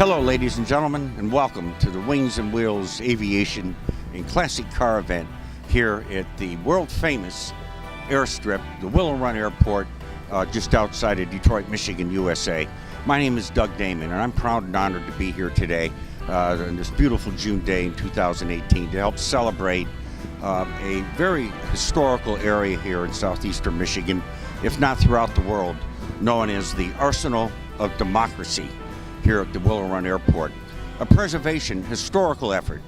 Hello, ladies and gentlemen, and welcome to the Wings and Wheels Aviation and Classic Car event here at the world-famous airstrip, the Willow Run Airport, just outside of Detroit, Michigan, USA. My name is Doug Damon, and I'm proud and honored to be here today on this beautiful June day in 2018 to help celebrate a very historical area here in southeastern Michigan, if not throughout the world, known as the Arsenal of Democracy here at the Willow Run Airport. A preservation historical effort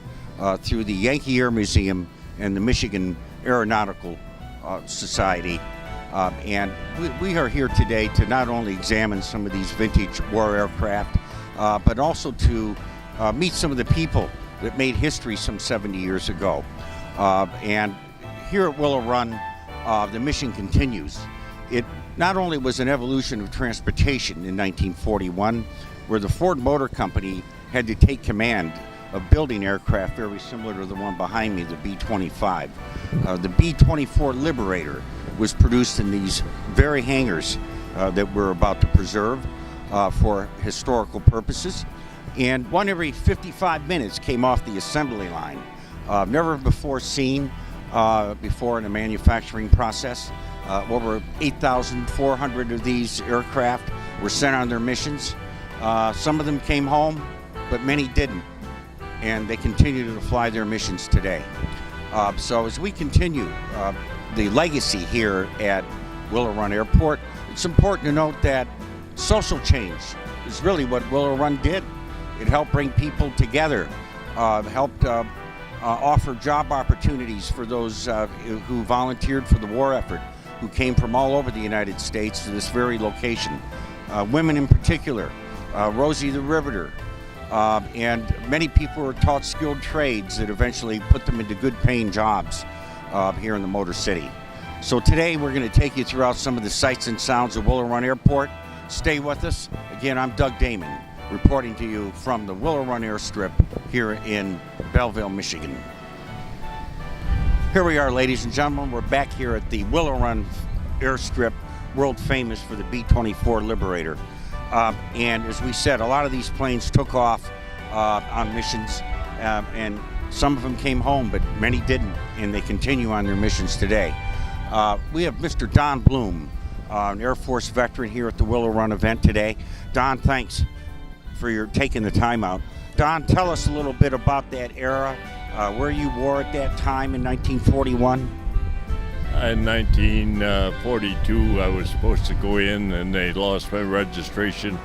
through the Yankee Air Museum and the Michigan Aeronautical Society. And we are here today to not only examine some of these vintage war aircraft, but also to meet some of the people that made history some 70 years ago. And here at Willow Run, the mission continues. It not only was an evolution of transportation in 1941, where the Ford Motor Company had to take command of building aircraft very similar to the one behind me, the B-25. The B-24 Liberator was produced in these very hangars that we're about to preserve for historical purposes. And one every 55 minutes came off the assembly line. Never before seen before in a manufacturing process. Over 8,400 of these aircraft were sent on their missions. Some of them came home, but many didn't, and they continue to fly their missions today. So as we continue the legacy here at Willow Run Airport, it's important to note that social change is really what Willow Run did. It helped bring people together, helped offer job opportunities for those who volunteered for the war effort, who came from all over the United States to this very location. Women in particular, Rosie the Riveter, and many people were taught skilled trades that eventually put them into good paying jobs here in the Motor City. So today we're going to take you throughout some of the sights and sounds of Willow Run Airport. Stay with us. Again, I'm Doug Damon, reporting to you from the Willow Run Airstrip here in Belleville, Michigan. Here we are, ladies and gentlemen. We're back here at the Willow Run Airstrip, world famous for the B-24 Liberator. And as we said, a lot of these planes took off on missions, and some of them came home, but many didn't, and they continue on their missions today. We have Mr. Don Bloom, an Air Force veteran here at the Willow Run event today. Don, thanks for your taking the time out. Don, tell us a little bit about that era, where you were at that time in 1941. In 1942, I was supposed to go in, and they lost my registration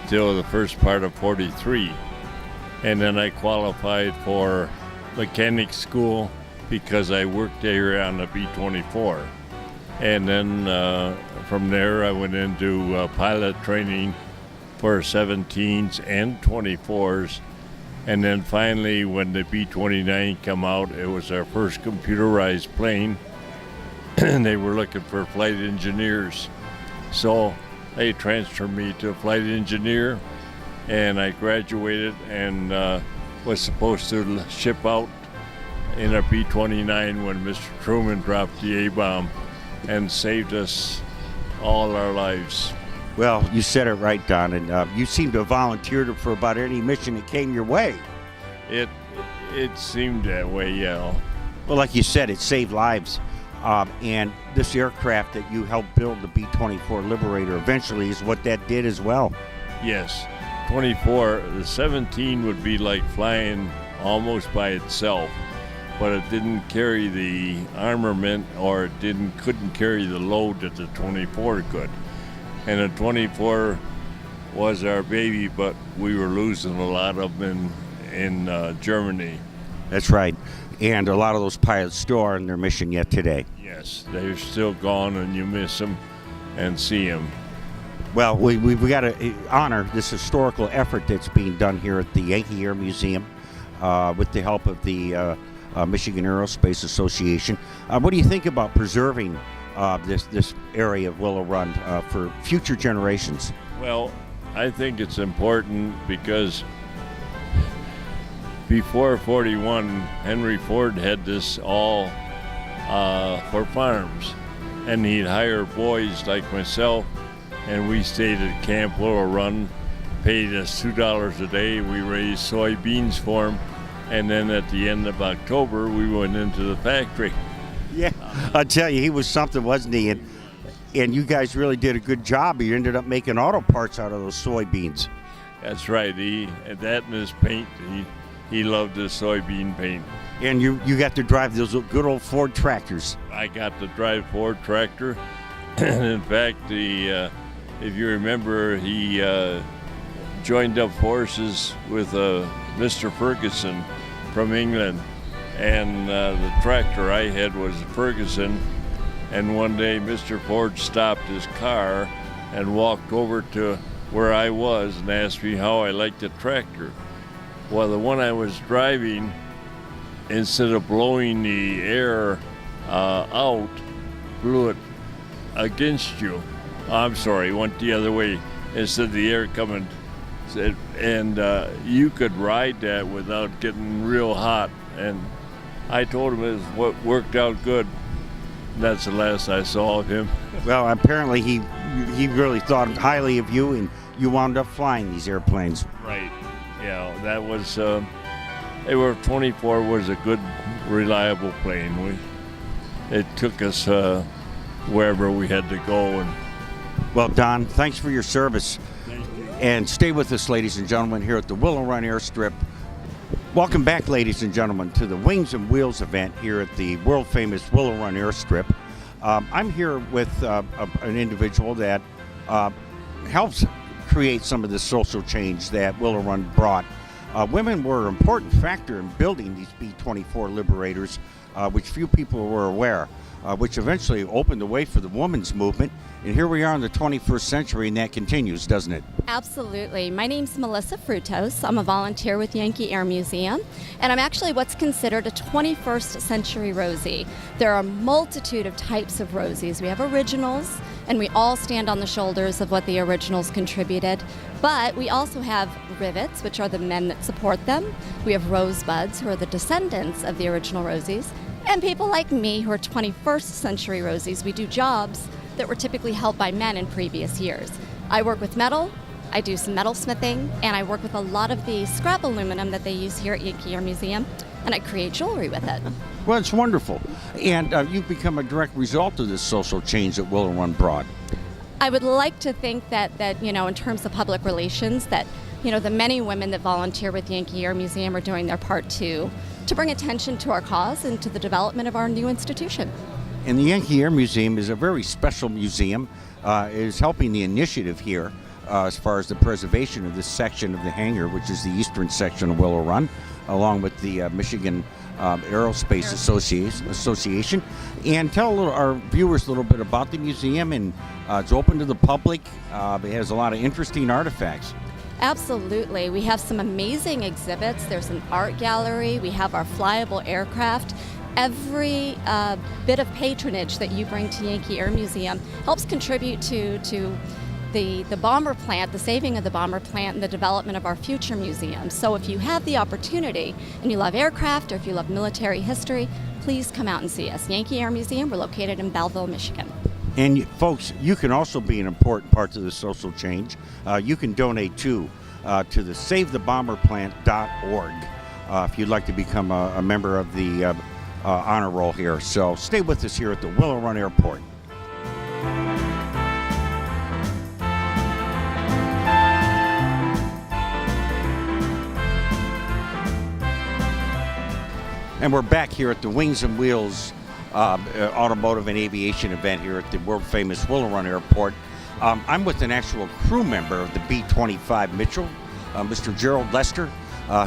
till the first part of 43. And then I qualified for mechanic school because I worked there on the B-24. And then from there, I went into pilot training for 17s and 24s. And then finally, when the B-29 came out, it was our first computerized plane. And they were looking for flight engineers. So they transferred me to a flight engineer, and I graduated and was supposed to ship out in a B-29 when Mr. Truman dropped the A-bomb and saved us all our lives. Well, you said it right, Don, and you seem to have volunteered for about any mission that came your way. It seemed that way, yeah. Well, like you said, it saved lives. And this aircraft that you helped build, the B-24 Liberator, eventually is what that did as well. Yes, 24, the 17 would be like flying almost by itself, but it didn't carry the armament, or it couldn't carry the load that the 24 could. And the 24 was our baby, but we were losing a lot of them in Germany. That's right. And a lot of those pilots still are in their mission yet today. Yes, they're still gone, and you miss them and see them. Well, we've got to honor this historical effort that's being done here at the Yankee Air Museum with the help of the Michigan Aerospace Association. What do you think about preserving this area of Willow Run for future generations? Well, I think it's important because before 41, Henry Ford had this all for farms, and he'd hire boys like myself, and we stayed at Camp Willow Run paid us $2 a day. We raised soybeans for him, and then at the end of October, we went into the factory. Yeah, I tell you, he was something, wasn't he? And you guys really did a good job. You ended up making auto parts out of those soybeans. That's right. That and his paint. He loved his soybean paint. And you got to drive those good old Ford tractors. I got to drive Ford tractor. In fact, if you remember, he joined up forces with Mr. Ferguson from England, and the tractor I had was Ferguson. And one day Mr. Ford stopped his car and walked over to where I was and asked me how I liked the tractor. Well, the one I was driving, instead of blowing the air out, blew it against you. I'm sorry, went the other way. Instead of the air coming, and you could ride that without getting real hot. And I told him it was what worked out good. That's the last I saw of him. Well, apparently he really thought highly of you, and you wound up flying these airplanes. Right. Yeah, that was. AR-24 was a good, reliable plane. It took us wherever we had to go. And well, Don, thanks for your service. thank you. And stay with us, ladies and gentlemen, here at the Willow Run Airstrip. Welcome back, ladies and gentlemen, to the Wings and Wheels event here at the world-famous Willow Run Airstrip. I'm here with an individual that helps create some of the social change that Willow Run brought. Women were an important factor in building these B-24 Liberators, which few people were aware, which eventually opened the way for the women's movement. And here we are in the 21st century, and that continues, doesn't it? Absolutely. My name's Melissa Frutos. I'm a volunteer with Yankee Air Museum, and I'm actually what's considered a 21st century Rosie. There are a multitude of types of Rosies. We have originals, and we all stand on the shoulders of what the originals contributed. But we also have rivets, which are the men that support them. We have rosebuds, who are the descendants of the original Rosies. And people like me, who are 21st century Rosies. We do jobs that were typically held by men in previous years. I work with metal, I do some metal smithing, and I work with a lot of the scrap aluminum that they use here at Yankee Air Museum, and I create jewelry with it. Well, it's wonderful. And you've become a direct result of this social change that Willow Run brought. I would like to think that in terms of public relations, that the many women that volunteer with Yankee Air Museum are doing their part too, to bring attention to our cause and to the development of our new institution. And the Yankee Air Museum is a very special museum. It is helping the initiative here as far as the preservation of this section of the hangar, which is the eastern section of Willow Run, along with the Michigan Aerospace Association. And tell our viewers a little bit about the museum. And it's open to the public. It has a lot of interesting artifacts. Absolutely. We have some amazing exhibits. There's an art gallery. We have our flyable aircraft. Every bit of patronage that you bring to Yankee Air Museum helps contribute to the bomber plant, the saving of the bomber plant, and the development of our future museums. So if you have the opportunity and you love aircraft or if you love military history, please come out and see us. Yankee Air Museum, we're located in Belleville, Michigan. And folks, you can also be an important part of the social change. You can donate to the SaveTheBomberPlant.org if you'd like to become a member of the honor roll here. So stay with us here at the Willow Run Airport. And we're back here at the Wings and Wheels automotive and aviation event here at the world famous Willow Run Airport. I'm with an actual crew member of the B-25 Mitchell, Mr. Gerald Lester,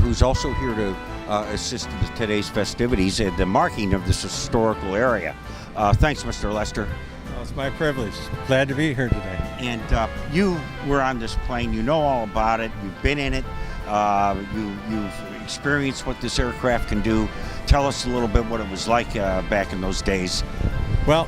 who's also here to assist in today's festivities and the marking of this historical area. Thanks, Mr. Lester. Well, it's my privilege. Glad to be here today. And you were on this plane. You know all about it. You've been in it. You've experienced what this aircraft can do. Tell us a little bit what it was like back in those days. Well,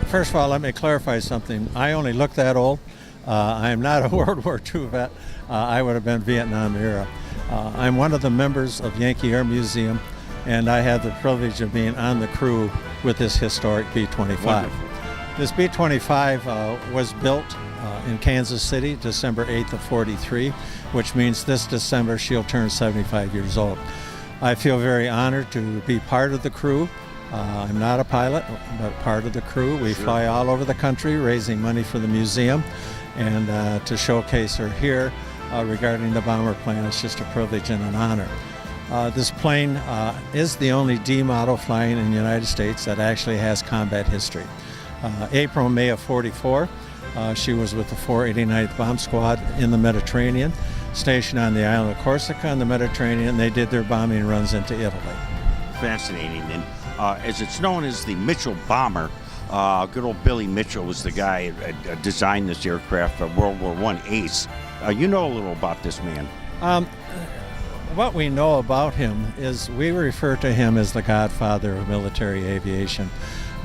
first of all, let me clarify something. I only look that old. I am not a World War II vet. I would have been Vietnam era. I'm one of the members of Yankee Air Museum, and I had the privilege of being on the crew with this historic B-25. Wonderful. This B-25 was built in Kansas City, December 8th of 43, which means this December she'll turn 75 years old. I feel very honored to be part of the crew. I'm not a pilot, but part of the crew. We fly all over the country raising money for the museum, and to showcase her here regarding the bomber plane, it's just a privilege and an honor. This plane is the only D model flying in the United States that actually has combat history. April and May of 44, she was with the 489th Bomb Squad in the Mediterranean, stationed on the island of Corsica in the Mediterranean. They did their bombing runs into Italy. Fascinating. And as it's known as the Mitchell bomber, good old Billy Mitchell was the guy who designed this aircraft, a World War I ace. You know a little about this man. What we know about him is we refer to him as the godfather of military aviation.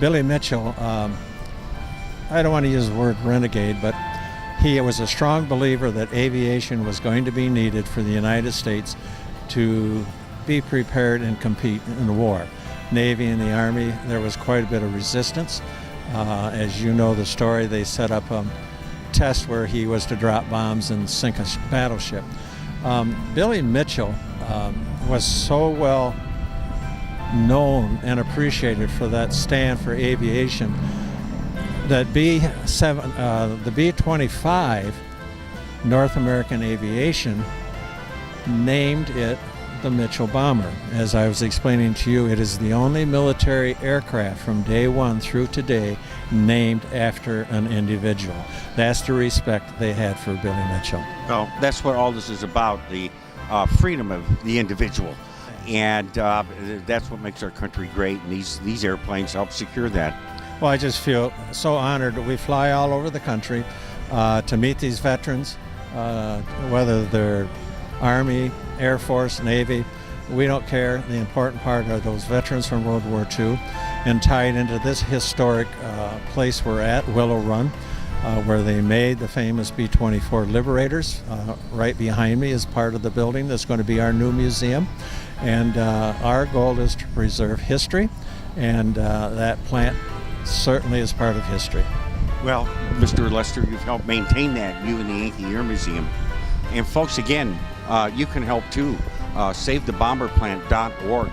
Billy Mitchell, I don't want to use the word renegade, but he was a strong believer that aviation was going to be needed for the United States to be prepared and compete in the war. Navy and the Army, there was quite a bit of resistance. As you know the story, they set up a test where he was to drop bombs and sink a battleship. Billy Mitchell was so well known and appreciated for that stand for aviation that the B-25 North American Aviation named it the Mitchell Bomber. As I was explaining to you, it is the only military aircraft from day one through today named after an individual. That's the respect they had for Billy Mitchell. Well, that's what all this is about, the freedom of the individual. And that's what makes our country great, and these airplanes help secure that. Well, I just feel so honored that we fly all over the country to meet these veterans, whether they're Army, Air Force, Navy. We don't care. The important part are those veterans from World War II, and tied into this historic place we're at, Willow Run, where they made the famous B-24 Liberators. Right behind me is part of the building that's going to be our new museum. And our goal is to preserve history, and that plant certainly is part of history. Well, Mr. Lester, you've helped maintain that, you and the Yankee Air Museum. And folks, again, you can help too. SaveTheBomberPlant.org.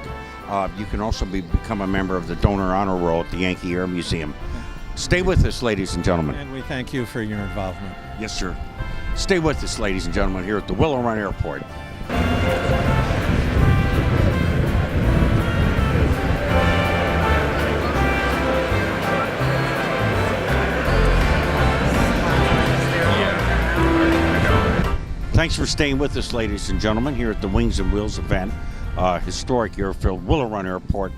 You can also become a member of the Donor Honor Roll at the Yankee Air Museum. Stay with us, ladies and gentlemen. And we thank you for your involvement. Yes, sir. Stay with us, ladies and gentlemen, here at the Willow Run Airport. Thanks for staying with us, ladies and gentlemen, here at the Wings and Wheels event, historic airfield, Willow Run Airport.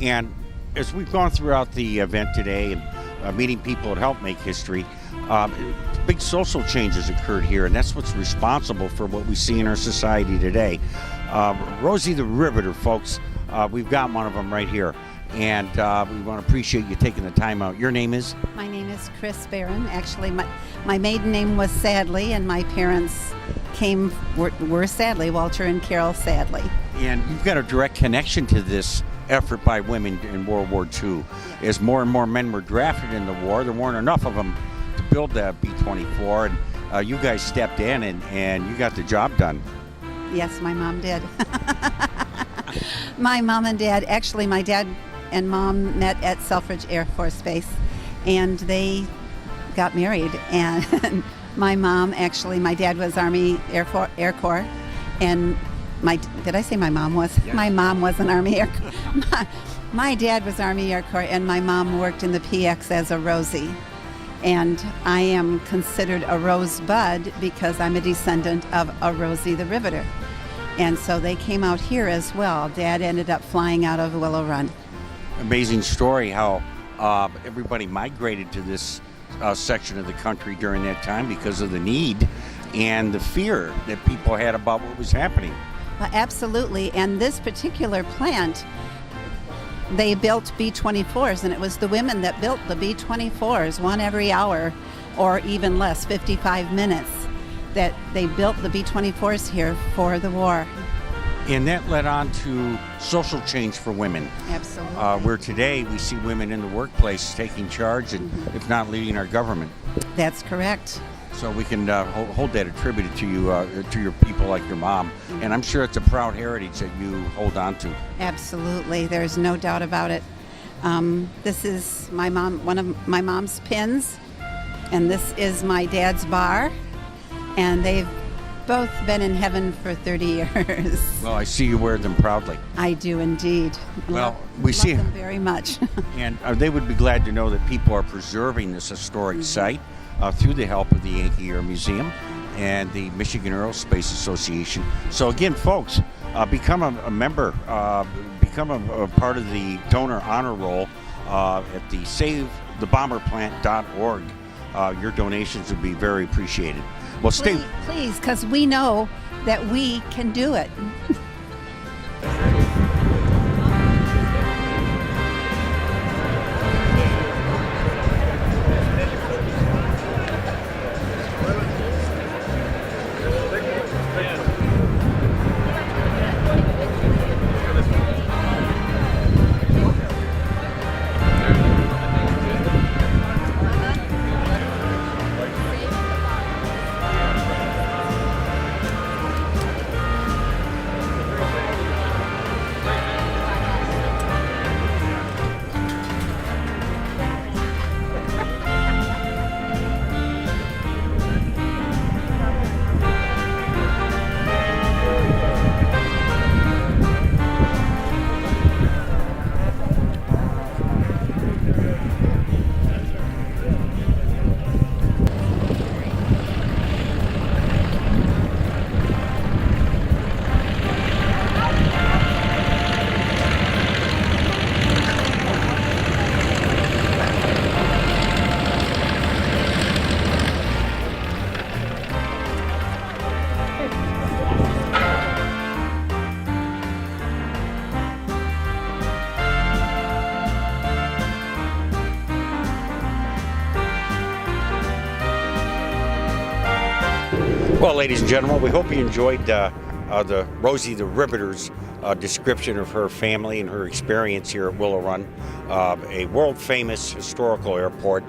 And as we've gone throughout the event today and meeting people that help make history, big social changes occurred here, and that's what's responsible for what we see in our society today. Rosie the Riveter, folks, we've got one of them right here. And we want to appreciate you taking the time out. Your name is? My name is Chris Barron. Actually, my maiden name was Sadley, and my parents were Sadley, Walter and Carol Sadley. And you've got a direct connection to this effort by women in World War II. As more and more men were drafted in the war, there weren't enough of them to build that B-24, and you guys stepped in and you got the job done. Yes, my mom did. My mom and dad, actually my dad and mom met at Selfridge Air Force Base, and they got married. And my mom, actually, my dad was Army Air Corps, and did I say my mom was? Yes. My mom was an Army Air Corps. My dad was Army Air Corps, and my mom worked in the PX as a Rosie. And I am considered a Rosebud because I'm a descendant of a Rosie the Riveter. And so they came out here as well. Dad ended up flying out of Willow Run. Amazing story how everybody migrated to this section of the country during that time because of the need and the fear that people had about what was happening. Absolutely. And this particular plant, they built B-24s, and it was the women that built the B-24s, one every hour or even less, 55 minutes, that they built the B-24s here for the war. And that led on to social change for women. Absolutely. Where today we see women in the workplace taking charge and, if not leading our government. That's correct. So we can hold that attributed to you, to your people like your mom. And I'm sure it's a proud heritage that you hold on to. Absolutely. There's no doubt about it. This is my mom, one of my mom's pins, and this is my dad's bar, and they've both been in heaven for 30 years. Well, I see you wear them proudly. I do indeed. Well, love them very much. And they would be glad to know that people are preserving this historic site through the help of the Yankee Air Museum and the Michigan Aerospace Association. So again, folks, become a member, become a part of the donor honor roll at the SaveTheBomberPlant.org. Your donations would be very appreciated. Well, Please, because we know that we can do it. Well, ladies and gentlemen, we hope you enjoyed the Rosie the Riveter's description of her family and her experience here at Willow Run, a world-famous historical airport.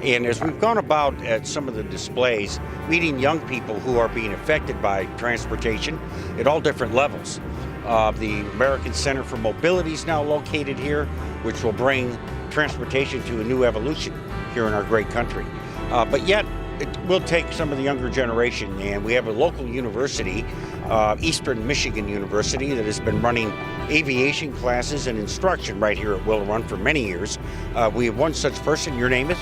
And as we've gone about at some of the displays, meeting young people who are being affected by transportation at all different levels. The American Center for Mobility is now located here, which will bring transportation to a new evolution here in our great country. But yet, it will take some of the younger generation, and we have a local university, Eastern Michigan University, that has been running aviation classes and instruction right here at Willow Run for many years. We have one such person. Your name is?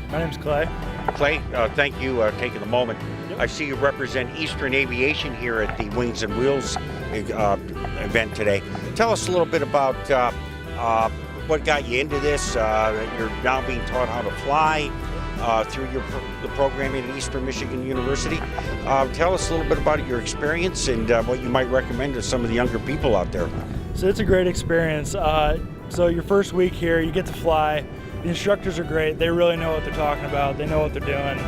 My name's Clay. Clay, thank you for taking a moment. Yep. I see you represent Eastern Aviation here at the Wings and Wheels event today. Tell us a little bit about what got you into this. You're now being taught how to fly through the programming at Eastern Michigan University. Tell us a little bit about your experience and what you might recommend to some of the younger people out there. So it's a great experience. So your first week here, you get to fly. The instructors are great. They really know what they're talking about. They know what they're doing.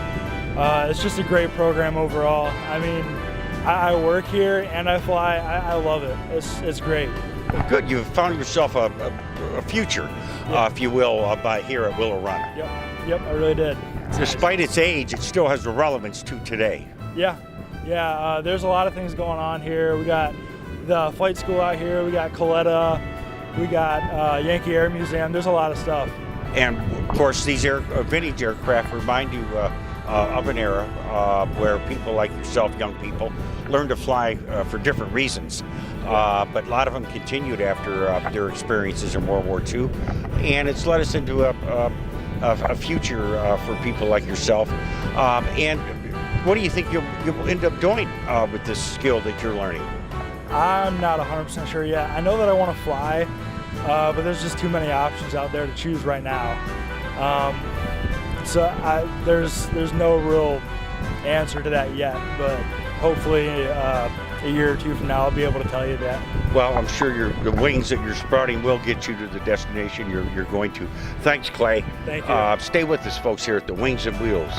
It's just a great program overall. I mean, I work here and I fly. I love it. It's great. Good. You've found yourself a future, if you will, by here at Willow Run. Yep, I really did. Despite its age, it still has a relevance to today. Yeah. There's a lot of things going on here. We got the flight school out here. We got Coletta. We got Yankee Air Museum. There's a lot of stuff. And of course, these vintage aircraft remind you of an era where people like yourself, young people, learned to fly for different reasons. But a lot of them continued after their experiences in World War II, and it's led us into a future for people like yourself. And what do you think you'll end up doing with this skill that you're learning? I'm not 100% sure yet. I know that I want to fly, but there's just too many options out there to choose right now. So there's no real answer to that yet, but hopefully a year or two from now I'll be able to tell you that. Well, I'm sure the wings that you're sprouting will get you to the destination you're going to. Thanks, Clay. Thank you. Stay with us, folks, here at the Wings and Wheels.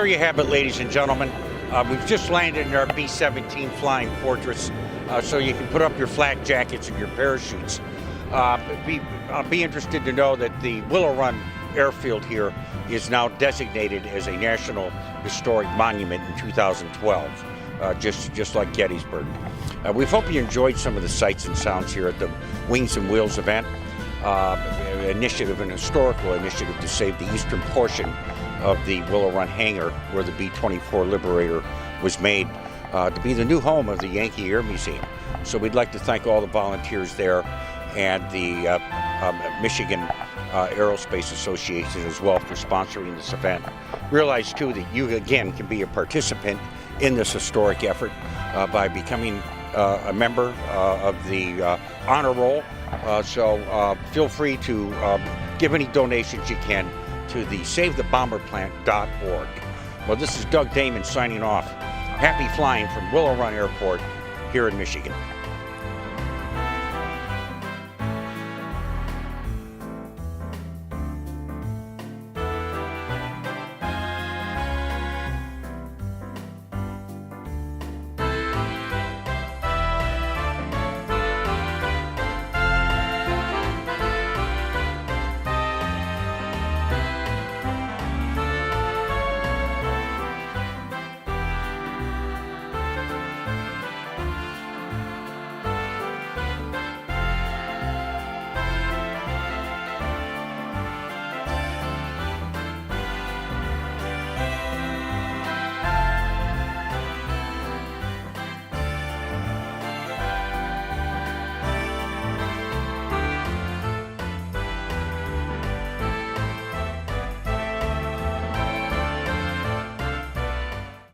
there you have it, ladies and gentlemen. We've just landed in our B-17 Flying Fortress, so you can put up your flak jackets and your parachutes. Be interested to know that the Willow Run Airfield here is now designated as a National Historic Monument in 2012, just like Gettysburg. We hope you enjoyed some of the sights and sounds here at the Wings and Wheels event, an historical initiative to save the eastern portion of the Willow Run hangar where the B-24 Liberator was made to be the new home of the Yankee Air Museum. So we'd like to thank all the volunteers there and the Michigan Aerospace Association as well for sponsoring this event. Realize too that you again can be a participant in this historic effort by becoming a member of the honor roll. So feel free to give any donations you can to the SaveTheBomberPlant.org. Well, this is Doug Damon signing off. Happy flying from Willow Run Airport here in Michigan.